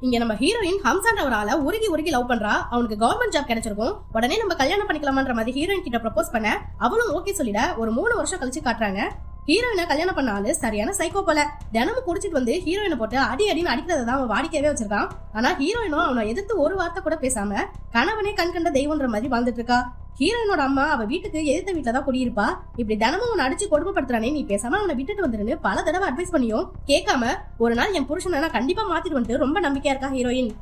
இங்க நம்ம ஹீரோயின் ஹம்சான்ற ஒரு ஆளை உருகி உருகி லவ் பண்றா. அவனுக்கு கவர்மெண்ட் ஜாப் கிடைச்சிருக்கும். உடனே நம்ம கல்யாணம் பண்ணிக்கலாமான்ற மாதிரி ஹீரோயின் கிட்ட ப்ரப்போஸ் பண்ண அவளும் ஓகே சொல்லிட ஒரு 3 வருஷம் கழிச்சு காட்டுறாங்க. ஹீரோயினை கல்யாணம் பண்ண ஆளு சரியான சைக்கோ போல. தினமும் குடிச்சிட்டு வந்து ஹீரோயினை போட்டு அடின்னு அடிக்கிறதான் அவன் வாடிக்கையவே வச்சிருக்கான். ஆனா ஹீரோயினும் அவனை எதிர்த்து ஒரு வார்த்தை கூட பேசாம கணவனே கண் கண்ட தெய்வம்ன்ற மாதிரி வாழ்ந்துட்டு இருக்கா. ஹீரோயினோட அம்மா அவ வீட்டுக்கு எதிர்த்த வீட்டுலதான் குடியிருப்பா. இப்படி தினமும் அவனை அடிச்சு கொடுமைப்படுத்துறானே, நீ பேசாம அவனை விட்டுட்டு வந்துருன்னு பல தடவை அட்வைஸ் பண்ணியும் கேட்காம ஒரு நாள் என் புருஷனை நான் கண்டிப்பா மாத்திடுவேன்ட்டு ரொம்ப நம்பிக்கையா இருக்கா ஹீரோயின்.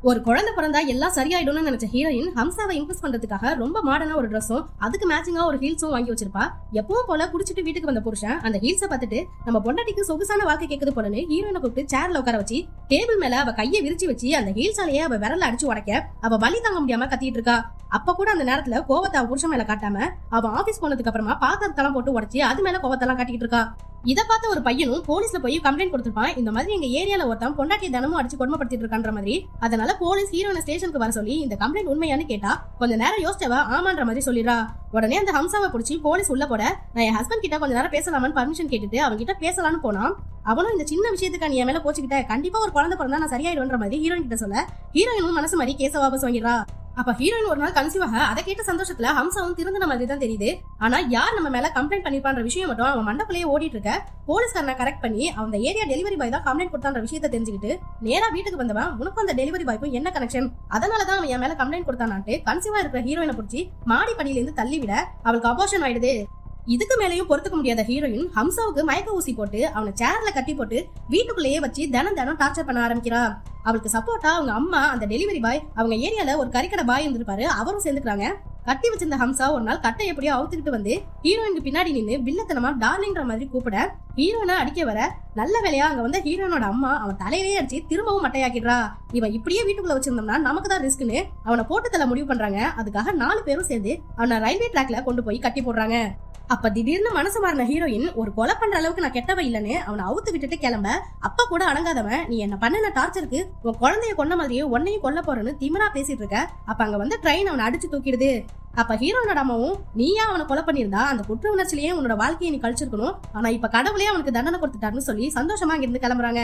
ஒரு குழந்தை பிறந்தா எல்லாம் சரியாயிடும்னு நினைச்ச ஹீரோயின் ஹம்சாவை இம்ப்ரெஸ் பண்றதுக்காக ரொம்ப மாடர்னா ஒரு ட்ரெஸ்ஸும் அதுக்கு மேட்சிங்கா ஒரு ஹீல்ஸும் வாங்கி வச்சிருப்பா. எப்பவும் போல குடிச்சிட்டு வீட்டுக்கு வந்த புருஷன் அந்த ஹீல்ஸை பார்த்துட்டு நம்ம பொண்டாட்டிக்கு சொகுசான வாழ்க்கை கேக்குது போலன்னு ஹீரோயினை கூப்பிட்டு சேர்ல உட்கார வச்சு டேபிள் மேல அவ கையை விரிச்சு வச்சு அந்த ஹீல்ஸாலேயே அவ விரல அடிச்சு உடைக்க அவ வலி தாங்க முடியாம கத்திட்டு இருக்கா. அப்ப கூட அந்த நேரத்துல கோவத்தை அவ புருஷன் மேல காட்டாம அவ ஆபீஸ் போனதுக்கு அப்புறமா பாத்திரத்தெல்லாம் போட்டு உடைச்சு அது மேல கோவத்தெல்லாம் காட்டிட்டு இருக்கா. இதை பார்த்த ஒரு பையனும் போலீஸ்ல போய் கம்ப்ளைண்ட் கொடுத்திருப்பான். இந்த மாதிரி எங்க ஏரியால ஒருத்தன் பொண்டாட்டி தினமும் அடிச்சு கொடுமைப்படுத்திட்டு இருக்கான்ற மாதிரி. அதனால போலீஸ் ஹீரோயினை ஸ்டேஷனுக்கு வர சொல்லி இந்த கம்ப்ளைண்ட் உண்மையானு கேட்டா கொஞ்ச நேரம் யோசிச்சவ ஆமான்ற மாதிரி சொல்லிடுறா. உடனே அந்த ஹம்சாவை பிடிச்சி போலீஸ் உள்ள போட நான் என் ஹஸ்பண்ட் கிட்ட கொஞ்ச நேரம் பேசலாமான்னு பர்மிஷன் கேட்டுட்டு அவங்க கிட்ட பேசலான்னு போனா அவனும் இந்த சின்ன விஷயத்துக்கு நீ என் மேல போச்சுக்கிட்ட கண்டிப்பா ஒரு குழந்தை பிறந்தா நான் சரியாயிடுன்ற மாதிரி ஹீரோயின் கிட்ட சொல்ல ஹீரோயினும் மனசு மாதிரி கேஸ வாபஸ் வாங்கிடுறா. அப்ப ஹீரோயின் ஒரு நாள் கன்சீவ் ஆக அதை கேட்ட சந்தோஷத்துல ஹம்சாவும் திருந்தின மாதிரி தான் தெரியுது. ஆனா யார் நம்ம மேல கம்ப்ளைண்ட் பண்ணிருப்பான்ற விஷயம் மட்டும் அவன் மண்டக்குள்ளேயே ஓடிட்டு இருக்க. போலீஸ்காரனை கரெக்ட் பண்ணி அந்த ஏரியா டெலிவரி பாய் தான் கம்ப்ளைண்ட் கொடுத்தான்ற விஷயத்தை தெரிஞ்சுக்கிட்டு நேரா வீட்டுக்கு வந்தவன் உனக்கும் அந்த டெலிவரி பாய்க்கும் என்ன கனெக்ஷன், அதனாலதான் அவன் என் மேல கம்ப்ளைண்ட் கொடுத்தானான்ட்டு கன்சீவா இருக்கிற ஹீரோயினை பிடிச்சி மாடி படியில இருந்து தள்ளி விட அவளுக்கு அபார்ஷன் ஆயிடுது. இதுக்கு மேலேயும் பொறுத்துக்க முடியாத ஹீரோயின் ஹம்சாவுக்கு மயக்க ஊசி போட்டு அவனை சேர்ல கட்டி போட்டு வீட்டுக்குள்ளேயே வச்சு தினம் டார்ச்சர் பண்ண ஆரம்பிக்கிறா. அவளுக்கு சப்போர்ட்டா அவங்க அம்மா அந்த டெலிவரி பாய் அவங்க ஏரியால ஒரு கறிக்கடை பாய் இருந்திருப்பாரு அவரும் சேர்ந்துக்கிறாங்க. கட்டி வச்சிருந்த ஹம்சா ஒரு நாள் கட்டை எப்படியோ அவுத்துக்கிட்டு வந்து ஹீரோயினுக்கு பின்னாடி நின்று வில்லத்தனமா டார்லிங்ன்ற மாதிரி கூப்பிட ஹீரோயினை அடிக்க வர நல்ல வேலையா அங்க வந்த ஹீரோயினோட அம்மா அவன் தலையிலேயே அடிச்சு திரும்பவும் மட்டையாக்கிடுறா. இவன் இப்படியே வீட்டுக்குள்ள வச்சிருந்தோம்னா நமக்கு தான் ரிஸ்க்னு அவனை போட்டு தள்ள முடிவு பண்றாங்க. அதுக்காக 4 பேரும் சேர்ந்து அவனை ரயில்வே ட்ராக்ல கொண்டு போய் கட்டி போடுறாங்க. அப்ப திடீர்னு மனசு மாறின ஹீரோயின் ஒரு கொலை பண்ற அளவுக்கு நான் கெட்டவ இல்லன்னு அவனை அவுத்து விட்டுட்டு கிளம்ப அப்ப கூட அடங்காதவன் நீ என்ன பண்ணன டார்ச்சருக்கு உன் குழந்தைய கொன்ன மாதிரியே உன்னையும் கொல்ல போறேன்னு திமிரா பேசிட்டு இருக்க. அப்ப அங்க வந்து ட்ரெயின் அவனை அடிச்சு தூக்கிடுது. அப்ப ஹீரோனோட அம்மாவும் நீயா அவனை கொலை பண்ணியிருந்தா அந்த குற்ற உணர்ச்சிலேயே உன்னோட வாழ்க்கையை நீ கழிச்சிருக்கணும், ஆனா இப்ப கடவுளே அவனுக்கு தண்டனை கொடுத்துட்டாருன்னு சொல்லி சந்தோஷமா இங்கிருந்து கிளம்புறாங்க.